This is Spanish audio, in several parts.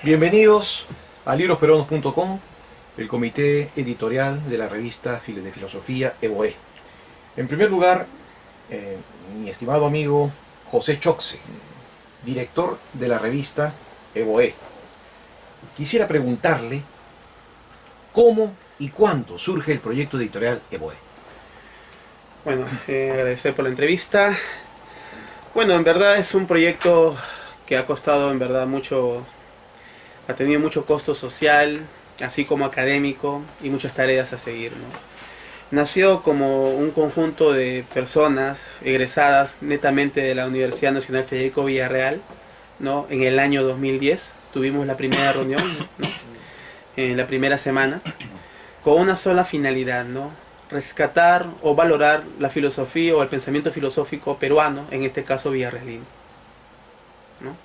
Bienvenidos a librosperuanos.com, el comité editorial de la revista de filosofía EBOE. En primer lugar, mi estimado amigo José Choxe, director de la revista EBOE. Quisiera preguntarle cómo y cuándo surge el proyecto editorial EBOE. Bueno, agradecer por la entrevista. Bueno, en verdad es un proyecto que ha costado en verdad mucho, ha tenido mucho costo social, así como académico y muchas tareas a seguir, ¿no? Nació como un conjunto de personas egresadas netamente de la Universidad Nacional Federico Villarreal, ¿no? En el año 2010 tuvimos la primera reunión, ¿no? En la primera semana, con una sola finalidad, ¿no? Rescatar o valorar la filosofía o el pensamiento filosófico peruano, en este caso villarrealino, ¿no?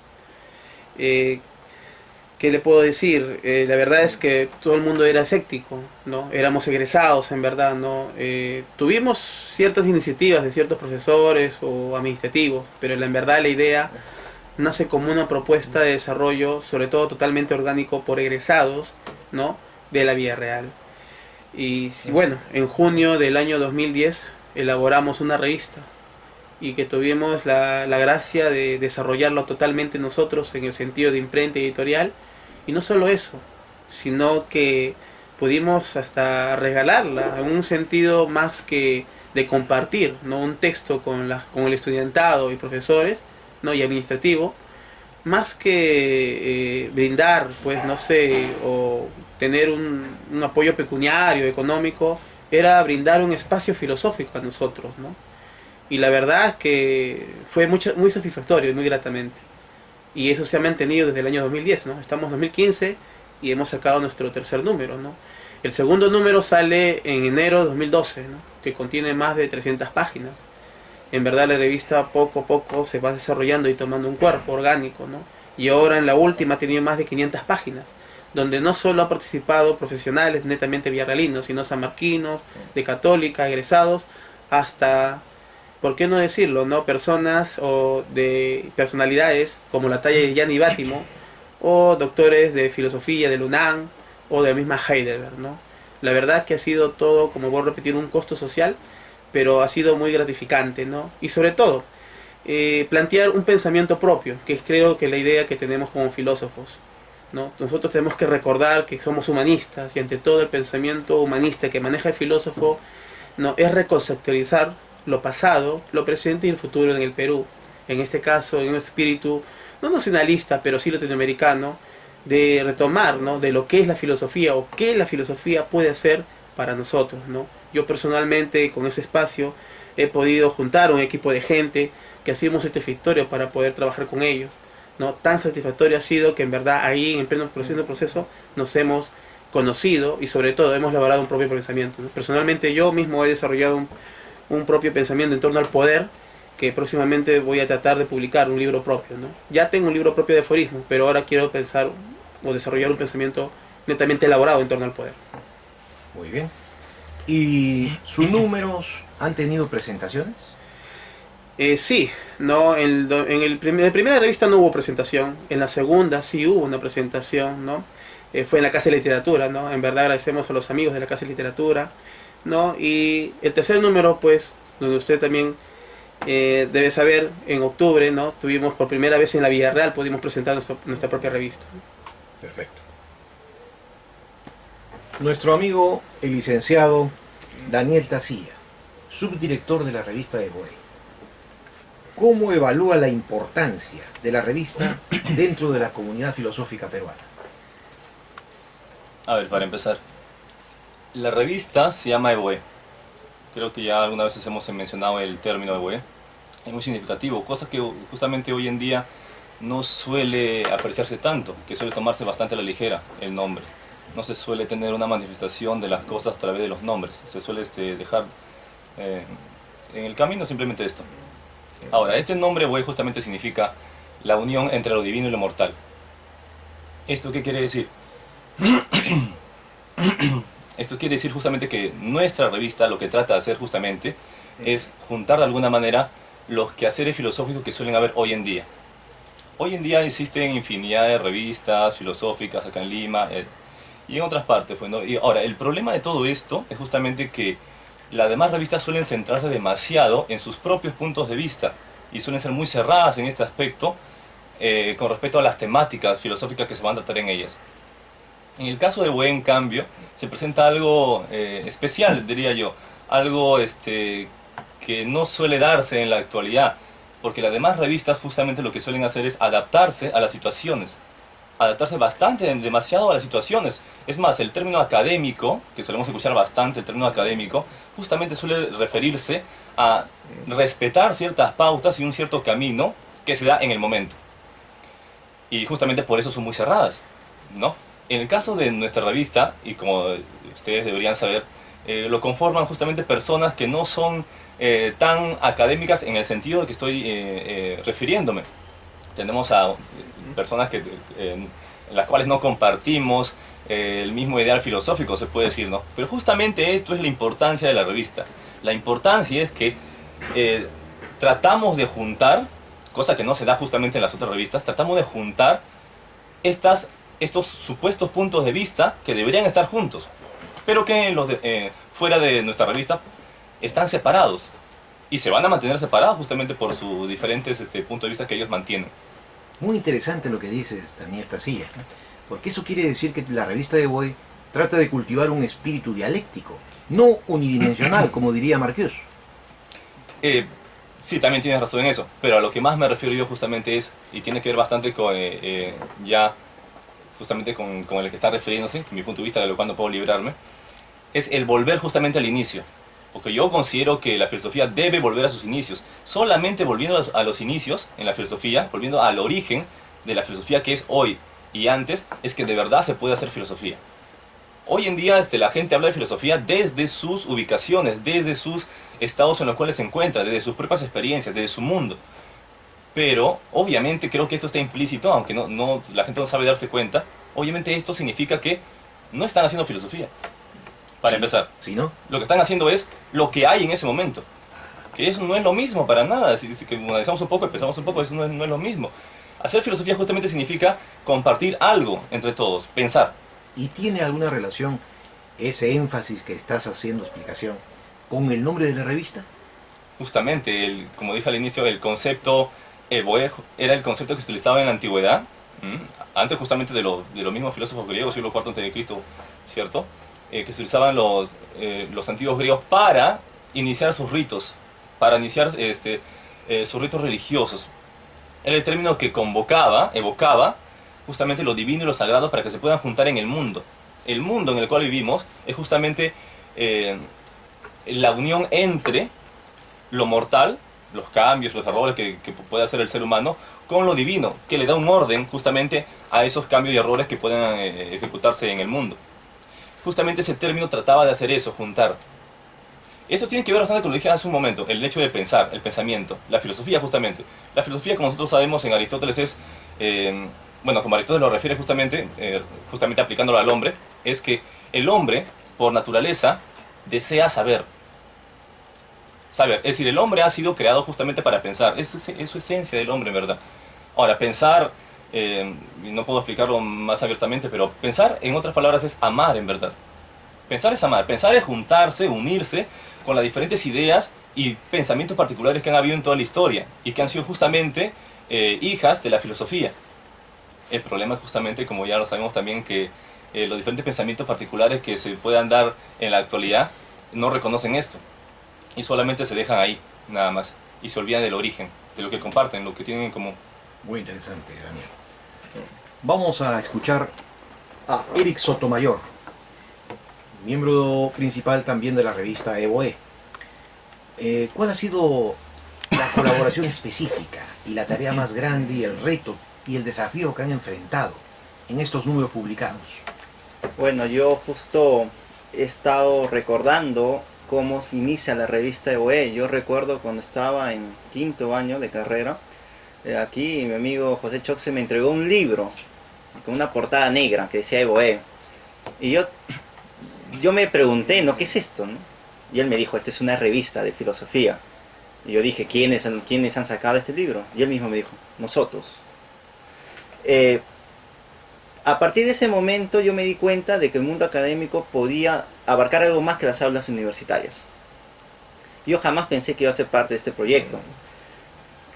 ¿Qué le puedo decir? La verdad es que todo el mundo era escéptico, ¿no? Éramos egresados, en verdad, ¿no? Tuvimos ciertas iniciativas de ciertos profesores o administrativos, pero en verdad la idea nace como una propuesta de desarrollo, sobre todo totalmente orgánico, por egresados, ¿no? De la Villarreal. Y bueno, en junio del año 2010 elaboramos una revista y que tuvimos la gracia de desarrollarlo totalmente nosotros en el sentido de imprenta editorial. Y no solo eso, sino que pudimos hasta regalarla en un sentido más que de compartir, ¿no? Un texto con el estudiantado y profesores, ¿no? Y administrativo, más que brindar, pues no sé, o tener un apoyo pecuniario, económico, era brindar un espacio filosófico a nosotros, ¿no? Y la verdad es que fue muy satisfactorio y muy gratamente. Y eso se ha mantenido desde el año 2010, ¿no? Estamos en 2015 y hemos sacado nuestro tercer número, ¿no? El segundo número sale en enero de 2012, ¿no? Que contiene más de 300 páginas. En verdad la revista poco a poco se va desarrollando y tomando un cuerpo orgánico, ¿no? Y ahora en la última ha tenido más de 500 páginas, donde no solo han participado profesionales netamente villarrealinos, sino sanmarquinos, de Católica, egresados, hasta, ¿por qué no decirlo?, ¿no? Personas o de personalidades como la talla de Gianni Bátimo, o doctores de filosofía de la UNAM, o de la misma Heidelberg, ¿no? La verdad que ha sido todo, como voy a repetir, un costo social, pero ha sido muy gratificante, ¿no? Y sobre todo, plantear un pensamiento propio, que es creo que la idea que tenemos como filósofos, ¿no? Nosotros tenemos que recordar que somos humanistas y ante todo el pensamiento humanista que maneja el filósofo, ¿no? Es reconceptualizar lo pasado, lo presente y el futuro en el Perú. En este caso, en un espíritu no nacionalista, pero sí latinoamericano, de retomar, ¿no? De lo que es la filosofía o qué la filosofía puede hacer para nosotros, ¿no? Yo personalmente con ese espacio he podido juntar un equipo de gente que ha sido muy satisfactorio para poder trabajar con ellos, ¿no? Tan satisfactorio ha sido que en verdad ahí en pleno proceso nos hemos conocido y sobre todo hemos elaborado un propio pensamiento, ¿no? Personalmente yo mismo he desarrollado un propio pensamiento en torno al poder, que próximamente voy a tratar de publicar un libro propio, ¿no? Ya tengo un libro propio de aforismo, pero ahora quiero pensar o desarrollar un pensamiento netamente elaborado en torno al poder. Muy bien. ¿Y sus números han tenido presentaciones? Sí, no, en la primera revista no hubo presentación, en la segunda sí hubo una presentación, ¿no? Fue en la Casa de Literatura, ¿no? En verdad agradecemos a los amigos de la Casa de Literatura, ¿no? Y el tercer número, pues, donde usted también debe saber, en octubre, ¿no? Tuvimos por primera vez en la Villarreal, pudimos presentar nuestra propia revista. Perfecto. Nuestro amigo, el licenciado Daniel Tacía, subdirector de la revista EBOE. ¿Cómo evalúa la importancia de la revista dentro de la comunidad filosófica peruana? A ver, para empezar, la revista se llama EBOE. Creo que ya algunas veces hemos mencionado el término EBOE. Es muy significativo, cosa que justamente hoy en día no suele apreciarse tanto, que suele tomarse bastante a la ligera el nombre. No se suele tener una manifestación de las cosas a través de los nombres, se suele dejar en el camino simplemente esto. Ahora, este nombre EBOE justamente significa la unión entre lo divino y lo mortal. ¿Esto qué quiere decir? Esto quiere decir justamente que nuestra revista lo que trata de hacer justamente es juntar de alguna manera los quehaceres filosóficos que suelen haber hoy en día. Hoy en día existen infinidad de revistas filosóficas acá en Lima y en otras partes. Pues, ¿no? Y ahora, el problema de todo esto es justamente que las demás revistas suelen centrarse demasiado en sus propios puntos de vista y suelen ser muy cerradas en este aspecto con respecto a las temáticas filosóficas que se van a tratar en ellas. En el caso de EVOE, en cambio, se presenta algo especial, diría yo, algo que no suele darse en la actualidad, porque las demás revistas justamente lo que suelen hacer es adaptarse a las situaciones, adaptarse bastante, demasiado a las situaciones. Es más, el término académico, que solemos escuchar bastante, el término académico, justamente suele referirse a respetar ciertas pautas y un cierto camino que se da en el momento. Y justamente por eso son muy cerradas, ¿no? En el caso de nuestra revista, y como ustedes deberían saber, lo conforman justamente personas que no son tan académicas en el sentido de que estoy refiriéndome. Tenemos a personas en las cuales no compartimos el mismo ideal filosófico, se puede decir, ¿no? Pero justamente esto es la importancia de la revista. La importancia es que tratamos de juntar, cosa que no se da justamente en las otras revistas, tratamos de juntar estos supuestos puntos de vista que deberían estar juntos, pero que fuera de nuestra revista están separados y se van a mantener separados justamente por sus diferentes puntos de vista que ellos mantienen. Muy interesante lo que dices, Daniel Tasilla, ¿no? Porque eso quiere decir que la revista de EVOE trata de cultivar un espíritu dialéctico, no unidimensional, como diría Marcuse. Sí, también tienes razón en eso, pero a lo que más me refiero yo justamente es, y tiene que ver bastante con ya justamente con el que está refiriéndose, que mi punto de vista de lo cual no puedo librarme, es el volver justamente al inicio. Porque yo considero que la filosofía debe volver a sus inicios. Solamente volviendo a los inicios en la filosofía, volviendo al origen de la filosofía que es hoy y antes, es que de verdad se puede hacer filosofía. Hoy en día la gente habla de filosofía desde sus ubicaciones, desde sus estados en los cuales se encuentra, desde sus propias experiencias, desde su mundo. Pero obviamente creo que esto está implícito, aunque la gente no sabe darse cuenta. Obviamente esto significa que no están haciendo filosofía. Para empezar, ¿Sí, no? lo que están haciendo es lo que hay en ese momento. Que eso no es lo mismo para nada. Si analizamos un poco, empezamos un poco, eso no es lo mismo. Hacer filosofía justamente significa compartir algo entre todos, pensar. ¿Y tiene alguna relación ese énfasis que estás haciendo explicación con el nombre de la revista? Justamente, como dije al inicio, el concepto EVOE era el concepto que se utilizaba en la antigüedad, antes justamente de los mismos filósofos griegos, siglo IV a.C., ¿cierto? Que se utilizaban los antiguos griegos para iniciar sus ritos, para iniciar sus ritos religiosos. Era el término que evocaba justamente lo divino y lo sagrado para que se puedan juntar en el mundo. El mundo en el cual vivimos es justamente la unión entre lo mortal, los cambios, los errores que puede hacer el ser humano, con lo divino, que le da un orden justamente a esos cambios y errores que puedan ejecutarse en el mundo. Justamente ese término trataba de hacer eso, juntar. Eso tiene que ver bastante con lo que dije hace un momento, el hecho de pensar, el pensamiento, la filosofía justamente. La filosofía, como nosotros sabemos en Aristóteles, es, como Aristóteles lo refiere justamente aplicándolo al hombre, es que el hombre, por naturaleza, desea saber. Saber, es decir, el hombre ha sido creado justamente para pensar, es su esencia del hombre, en verdad. Ahora, pensar, no puedo explicarlo más abiertamente, pero pensar, en otras palabras, es amar, en verdad. Pensar es amar, pensar es juntarse, unirse con las diferentes ideas y pensamientos particulares que han habido en toda la historia y que han sido justamente hijas de la filosofía. El problema es justamente, como ya lo sabemos también, que los diferentes pensamientos particulares que se puedan dar en la actualidad no reconocen esto y solamente se dejan ahí, nada más, y se olvidan del origen, de lo que comparten, lo que tienen en común. Muy interesante, Daniel. Vamos a escuchar a Eric Sotomayor, miembro principal también de la revista EVOE. ¿Cuál ha sido la colaboración específica y la tarea más grande y el reto y el desafío que han enfrentado en estos números publicados? Bueno, yo justo he estado recordando cómo se inicia la revista EVOE. Yo recuerdo cuando estaba en quinto año de carrera, aquí mi amigo José Choxe me entregó un libro con una portada negra que decía EVOE. Y yo me pregunté, ¿no? ¿Qué es esto, no? Y él me dijo, esta es una revista de filosofía. Y yo dije, ¿quiénes han sacado este libro? Y él mismo me dijo, nosotros. Eh, a partir de ese momento yo me di cuenta de que el mundo académico podía abarcar algo más que las aulas universitarias. Yo jamás pensé que iba a ser parte de este proyecto.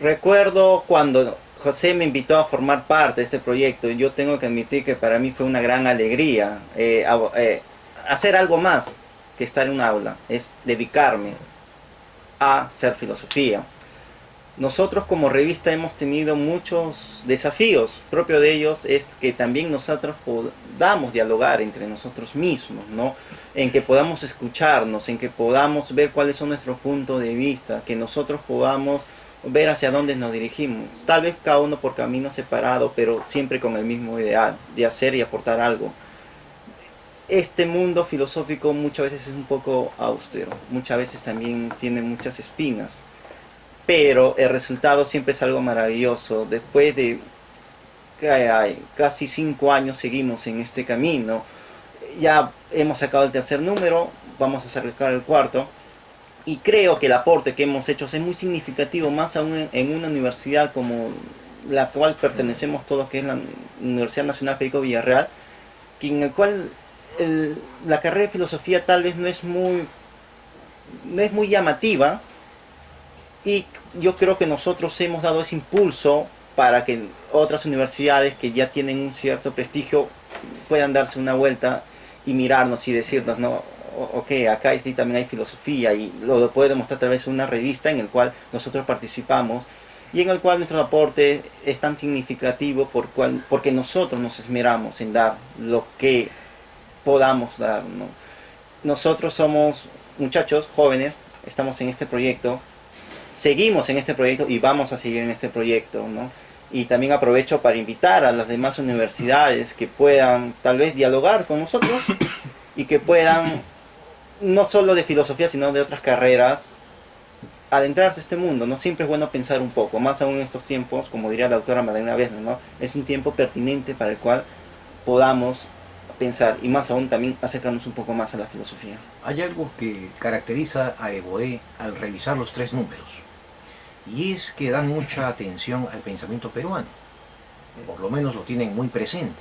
Recuerdo cuando José me invitó a formar parte de este proyecto, yo tengo que admitir que para mí fue una gran alegría hacer algo más que estar en un aula, es dedicarme a hacer filosofía. Nosotros como revista hemos tenido muchos desafíos. Propio de ellos es que también nosotros podamos dialogar entre nosotros mismos, ¿no? En que podamos escucharnos, en que podamos ver cuáles son nuestros puntos de vista, que nosotros podamos ver hacia dónde nos dirigimos. Tal vez cada uno por camino separado, pero siempre con el mismo ideal, de hacer y aportar algo. Este mundo filosófico muchas veces es un poco austero, muchas veces también tiene muchas espinas, pero el resultado siempre es algo maravilloso. Después de casi 5 años seguimos en este camino, ya hemos sacado el tercer número, vamos a sacar el cuarto, y creo que el aporte que hemos hecho es muy significativo, más aún en una universidad como la cual pertenecemos todos, que es la Universidad Nacional Federico Villarreal, que en el cual la carrera de filosofía tal vez no es muy llamativa, y yo creo que nosotros hemos dado ese impulso para que otras universidades que ya tienen un cierto prestigio puedan darse una vuelta y mirarnos y decirnos, no, ok, acá sí también hay filosofía, y lo puede demostrar a través de una revista en el cual nosotros participamos y en el cual nuestro aporte es tan significativo porque nosotros nos esmeramos en dar lo que podamos dar, ¿no? Nosotros somos muchachos jóvenes, estamos en este proyecto, seguimos en este proyecto y vamos a seguir en este proyecto, ¿no? Y también aprovecho para invitar a las demás universidades que puedan tal vez dialogar con nosotros y que puedan, no solo de filosofía, sino de otras carreras, adentrarse a este mundo, ¿no? Siempre es bueno pensar un poco, más aún en estos tiempos, como diría la doctora Magdalena Vesna, ¿no? Es un tiempo pertinente para el cual podamos pensar, y más aún también acercarnos un poco más a la filosofía. Hay algo que caracteriza a EVOE al revisar los 3 números, y es que dan mucha atención al pensamiento peruano, por lo menos lo tienen muy presente.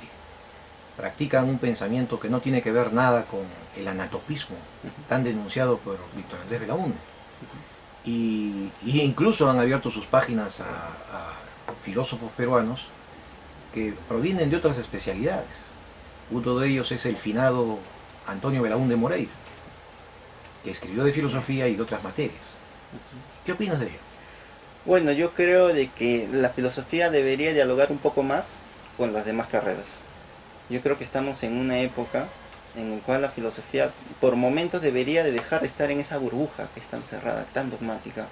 Practican un pensamiento que no tiene que ver nada con el anatopismo tan denunciado por Víctor Andrés Belaúnde, y incluso han abierto sus páginas a filósofos peruanos que provienen de otras especialidades. Uno de ellos es el finado Antonio Belaúnde Moreira, que escribió de filosofía y de otras materias. ¿Qué opinas de ello? Bueno, yo creo de que la filosofía debería dialogar un poco más con las demás carreras. Yo creo que estamos en una época en la cual la filosofía por momentos debería de dejar de estar en esa burbuja que es tan cerrada, tan dogmática.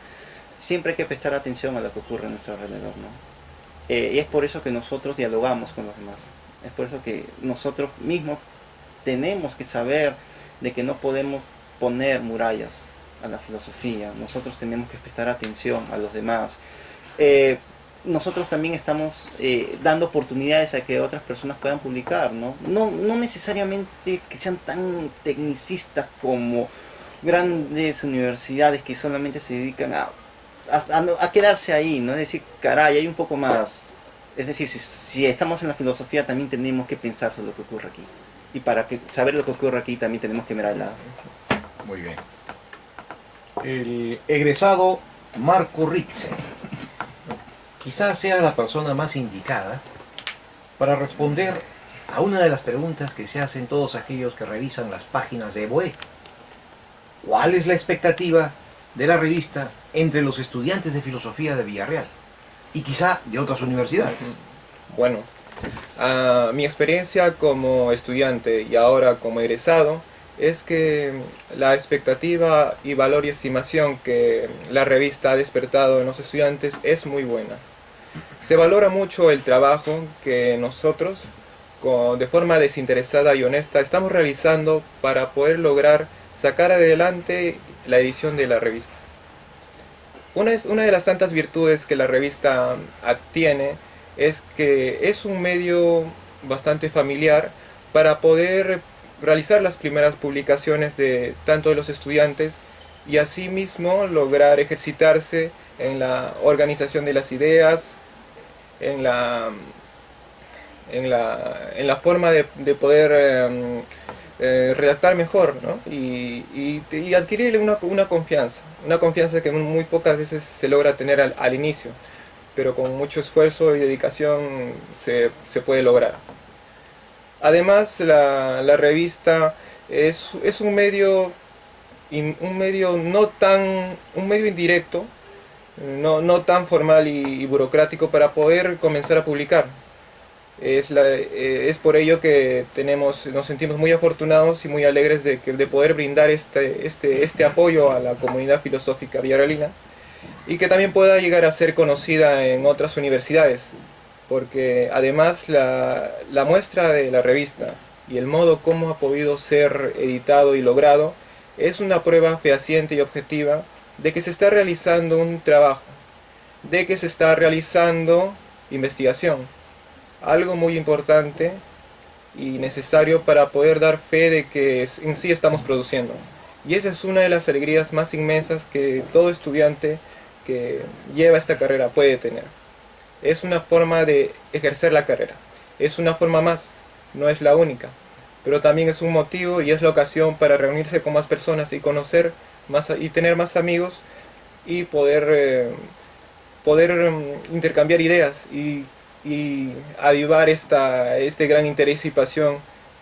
Siempre hay que prestar atención a lo que ocurre a nuestro alrededor, ¿no? Y es por eso que nosotros dialogamos con los demás. Es por eso que nosotros mismos tenemos que saber de que no podemos poner murallas a la filosofía. Nosotros tenemos que prestar atención a los demás. Nosotros también estamos dando oportunidades a que otras personas puedan publicar, ¿no? No necesariamente que sean tan tecnicistas como grandes universidades que solamente se dedican a quedarse ahí, ¿no? Es decir, caray, hay un poco más. Es decir, si estamos en la filosofía también tenemos que pensar sobre lo que ocurre aquí. Y para saber lo que ocurre aquí también tenemos que mirar al lado. Muy bien. El egresado Marco Ritze quizás sea la persona más indicada para responder a una de las preguntas que se hacen todos aquellos que revisan las páginas de EVOE. ¿Cuál es la expectativa de la revista entre los estudiantes de filosofía de Villarreal y quizá de otras universidades? Bueno, mi experiencia como estudiante y ahora como egresado es que la expectativa y valor y estimación que la revista ha despertado en los estudiantes es muy buena. Se valora mucho el trabajo que nosotros, de forma desinteresada y honesta, estamos realizando para poder lograr sacar adelante la edición de la revista. Una de las tantas virtudes que la revista tiene es que es un medio bastante familiar para poder realizar las primeras publicaciones de tanto de los estudiantes y asimismo lograr ejercitarse en la organización de las ideas, en la en la forma de poder redactar mejor, ¿no? Y adquirirle una confianza que muy pocas veces se logra tener al inicio, pero con mucho esfuerzo y dedicación se puede lograr. Además, la revista es un medio un medio indirecto, no tan formal y burocrático para poder comenzar a publicar. Es por ello que nos sentimos muy afortunados y muy alegres de poder brindar este apoyo a la comunidad filosófica villarrealina, y que también pueda llegar a ser conocida en otras universidades, porque además la muestra de la revista y el modo como ha podido ser editado y logrado es una prueba fehaciente y objetiva de que se está realizando un trabajo, de que se está realizando investigación, algo muy importante y necesario para poder dar fe de que en sí estamos produciendo. Y esa es una de las alegrías más inmensas que todo estudiante que lleva esta carrera puede tener. Es una forma de ejercer la carrera, es una forma más, no es la única, pero también es un motivo y es la ocasión para reunirse con más personas y conocer más y tener más amigos y poder intercambiar ideas y avivar este gran interés y pasión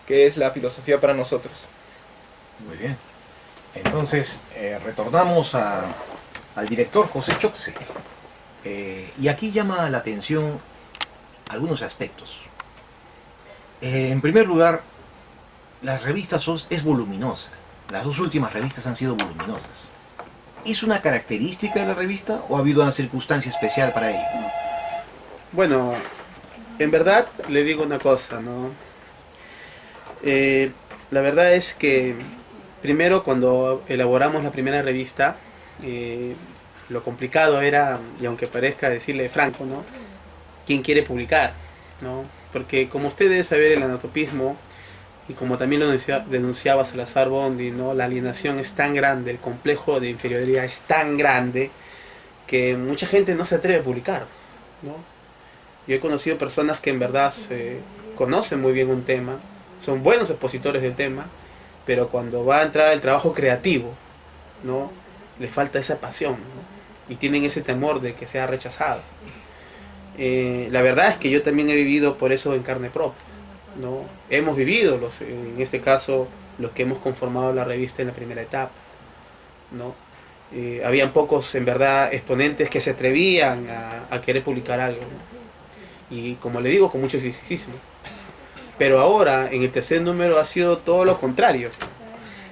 que es la filosofía para nosotros. Muy bien. Entonces, retornamos al director José Choxe. Y aquí llama la atención algunos aspectos. En primer lugar, las revistas es voluminosa. Las dos últimas revistas han sido voluminosas. ¿Es una característica de la revista o ha habido una circunstancia especial para ello? Bueno, en verdad le digo una cosa, ¿no? La verdad es que primero, cuando elaboramos la primera revista, lo complicado era, y aunque parezca decirle franco, ¿no?, ¿quién quiere publicar?, ¿no? Porque como usted debe saber, el anatopismo, y como también lo denunciaba Salazar Bondi, ¿no?, la alienación es tan grande, el complejo de inferioridad es tan grande, que mucha gente no se atreve a publicar, ¿no? Yo he conocido personas que en verdad conocen muy bien un tema, son buenos expositores del tema, pero cuando va a entrar el trabajo creativo, ¿no?, le falta esa pasión, ¿no?, y tienen ese temor de que sea rechazado. La verdad es que yo también he vivido por eso en carne propia, ¿no? Hemos vivido, en este caso, los que hemos conformado la revista en la primera etapa, ¿no? Habían pocos, en verdad, exponentes que se atrevían a querer publicar algo, ¿no? Y como le digo, con mucho escepticismo. Pero ahora, en el tercer número, ha sido todo lo contrario.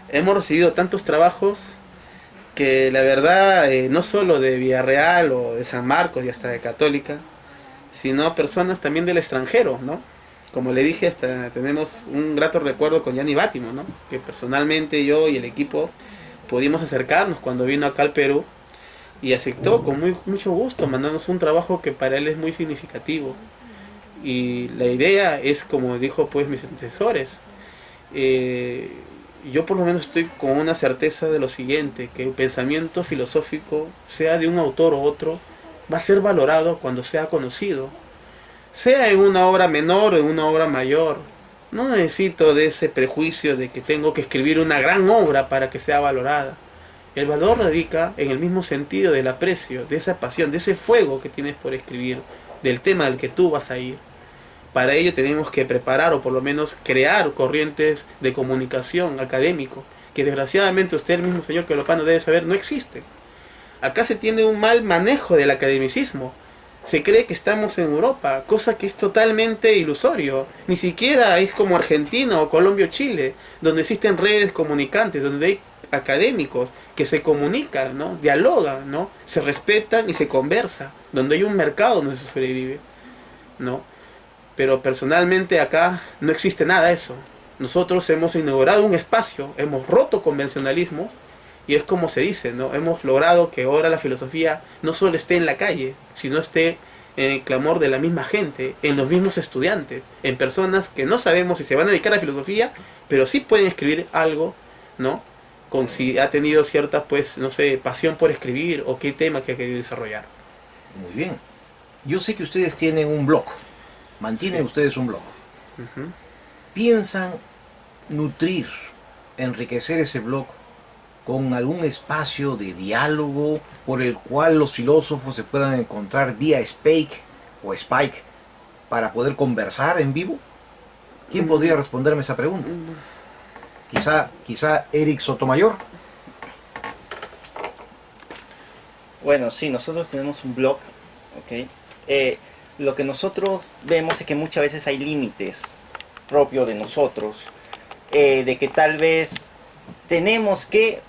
Hemos recibido tantos trabajos que la verdad, no solo de Villarreal o de San Marcos y hasta de Católica, sino personas también del extranjero, ¿no? Como le dije, hasta tenemos un grato recuerdo con Gianni Bátimo, ¿no?, que personalmente yo y el equipo pudimos acercarnos cuando vino acá al Perú, y aceptó con mucho gusto mandarnos un trabajo que para él es muy significativo. Y la idea es, como dijo pues mis antecesores, yo por lo menos estoy con una certeza de lo siguiente, que el pensamiento filosófico, sea de un autor u otro, va a ser valorado cuando sea conocido, sea en una obra menor o en una obra mayor. No necesito de ese prejuicio de que tengo que escribir una gran obra para que sea valorada. El valor radica en el mismo sentido del aprecio, de esa pasión, de ese fuego que tienes por escribir, del tema al que tú vas a ir. Para ello tenemos que preparar o por lo menos crear corrientes de comunicación académico, que desgraciadamente usted, el mismo señor Quelopano, debe saber, no existe. Acá se tiene un mal manejo del academicismo. Se cree que estamos en Europa, cosa que es totalmente ilusorio. Ni siquiera es como Argentina o Colombia o Chile, donde existen redes comunicantes, donde hay académicos que se comunican, ¿no?, dialogan, ¿no?, se respetan y se conversa, donde hay un mercado donde se sobrevive, ¿no? Pero personalmente acá no existe nada de eso. Nosotros hemos inaugurado un espacio, hemos roto convencionalismo, y es como se dice, ¿no?, hemos logrado que ahora la filosofía no solo esté en la calle, sino esté en el clamor de la misma gente, en los mismos estudiantes, en personas que no sabemos si se van a dedicar a filosofía, pero sí pueden escribir algo, ¿no?, con si ha tenido cierta, pues, no sé, pasión por escribir o qué tema que ha querido desarrollar. Muy bien. Yo sé que ustedes tienen un blog. mantienen Sí. ustedes un blog. Ujú. ¿Piensan nutrir, enriquecer ese blog con algún espacio de diálogo por el cual los filósofos se puedan encontrar vía Spike o Spike para poder conversar en vivo? ¿Quién podría responderme esa pregunta? Quizá Eric Sotomayor. Bueno, sí, nosotros tenemos un blog, ¿ok? Lo que nosotros vemos es que muchas veces hay límites propios de nosotros, de que tal vez tenemos que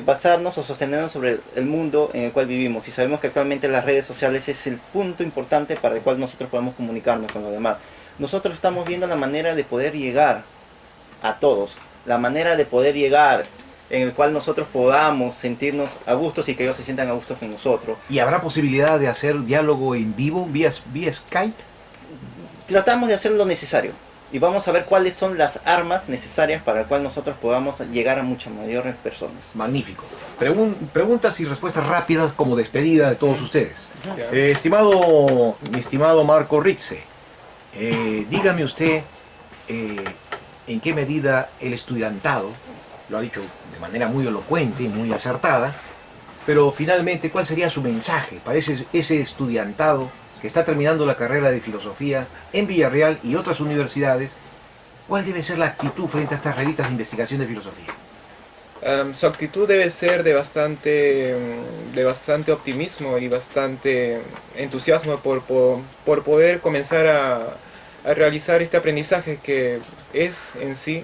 basarnos o sostenernos sobre el mundo en el cual vivimos, y sabemos que actualmente las redes sociales es el punto importante para el cual nosotros podemos comunicarnos con los demás. Nosotros estamos viendo la manera de poder llegar a todos, la manera de poder llegar en el cual nosotros podamos sentirnos a gustos y que ellos se sientan a gustos con nosotros. ¿Y habrá posibilidad de hacer diálogo en vivo vía Skype? Tratamos de hacer lo necesario y vamos a ver cuáles son las armas necesarias para el cual nosotros podamos llegar a muchas mayores personas. Magnífico. Preguntas y respuestas rápidas como despedida de todos ustedes. Ya. Mi estimado Marco Ritze, dígame usted en qué medida el estudiantado, lo ha dicho de manera muy elocuente, muy acertada, pero finalmente, ¿cuál sería su mensaje para ese estudiantado que está terminando la carrera de filosofía en Villarreal y otras universidades? ¿Cuál debe ser la actitud frente a estas revistas de investigación de filosofía? Su actitud debe ser de bastante optimismo y bastante entusiasmo por poder comenzar a realizar este aprendizaje que es en sí,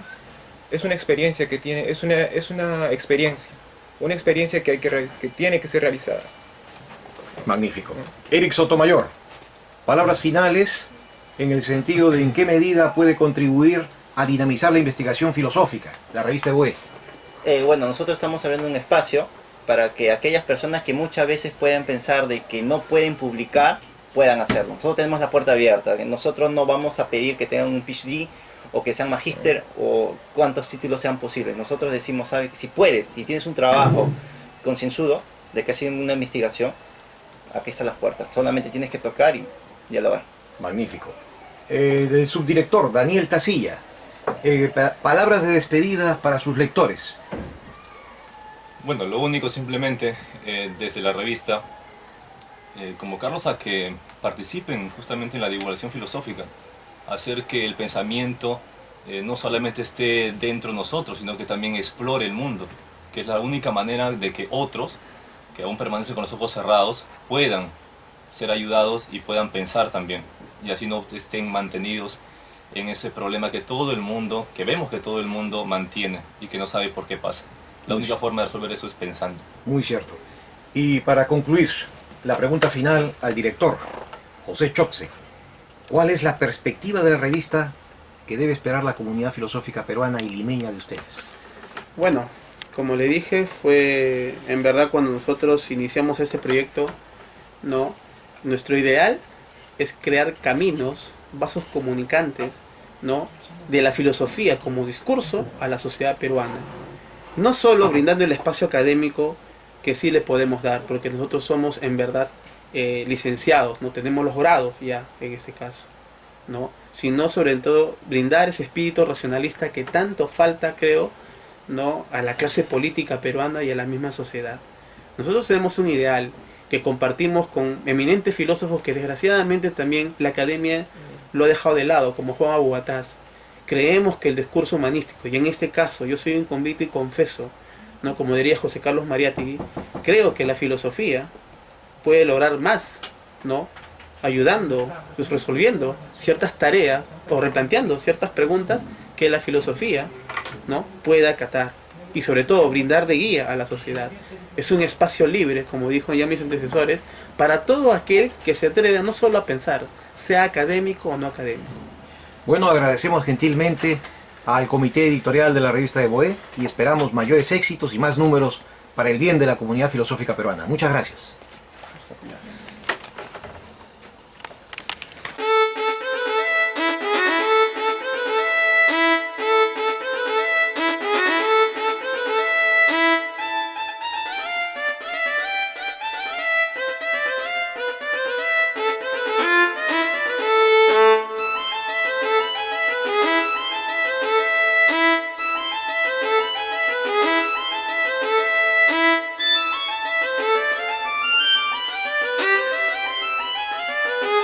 es una experiencia que tiene, es una experiencia que tiene que ser realizada. Magnífico. Eric Sotomayor, palabras finales en el sentido de en qué medida puede contribuir a dinamizar la investigación filosófica, la revista EVOE. Bueno, nosotros estamos abriendo un espacio para que aquellas personas que muchas veces puedan pensar de que no pueden publicar, puedan hacerlo. Nosotros tenemos la puerta abierta. Nosotros no vamos a pedir que tengan un PhD o que sean magíster o cuantos títulos sean posibles. Nosotros decimos, ¿sabe? Si puedes, si tienes un trabajo concienzudo de que has sido una investigación, aquí están las puertas. Solamente tienes que tocar y dialogar. Magnífico. Del subdirector Daniel Tacilla, palabras de despedida para sus lectores. Bueno, lo único simplemente desde la revista, convocarlos a que participen justamente en la divulgación filosófica, hacer que el pensamiento no solamente esté dentro de nosotros, sino que también explore el mundo, que es la única manera de que otros, que aún permanecen con los ojos cerrados, puedan ser ayudados y puedan pensar también, y así no estén mantenidos en ese problema que vemos que todo el mundo mantiene y que no sabe por qué pasa. La única forma de resolver eso es pensando. Muy cierto. Y para concluir, la pregunta final al director, José Choxe. ¿Cuál es la perspectiva de la revista que debe esperar la comunidad filosófica peruana y limeña de ustedes? Bueno, como le dije, fue en verdad cuando nosotros iniciamos este proyecto, ¿no? Nuestro ideal es crear caminos, vasos comunicantes, ¿no? De la filosofía como discurso a la sociedad peruana. No solo brindando el espacio académico que sí le podemos dar, porque nosotros somos en verdad licenciados, no tenemos los grados ya en este caso, ¿no? Sino sobre todo brindar ese espíritu racionalista que tanto falta, creo, ¿no? A la clase política peruana y a la misma sociedad. Nosotros tenemos un ideal que compartimos con eminentes filósofos que desgraciadamente también la academia lo ha dejado de lado, como Juan Abugataz. Creemos que el discurso humanístico, y en este caso yo soy un convicto y confeso, ¿no? Como diría José Carlos Mariátegui, creo que la filosofía puede lograr más, ¿no? Ayudando, pues resolviendo ciertas tareas o replanteando ciertas preguntas que la filosofía, ¿no? Puede acatar y sobre todo brindar de guía a la sociedad. Es un espacio libre, como dijo ya mis antecesores, para todo aquel que se atreve no solo a pensar, sea académico o no académico. Bueno, agradecemos gentilmente al comité editorial de la revista EVOE y esperamos mayores éxitos y más números para el bien de la comunidad filosófica peruana. Muchas gracias.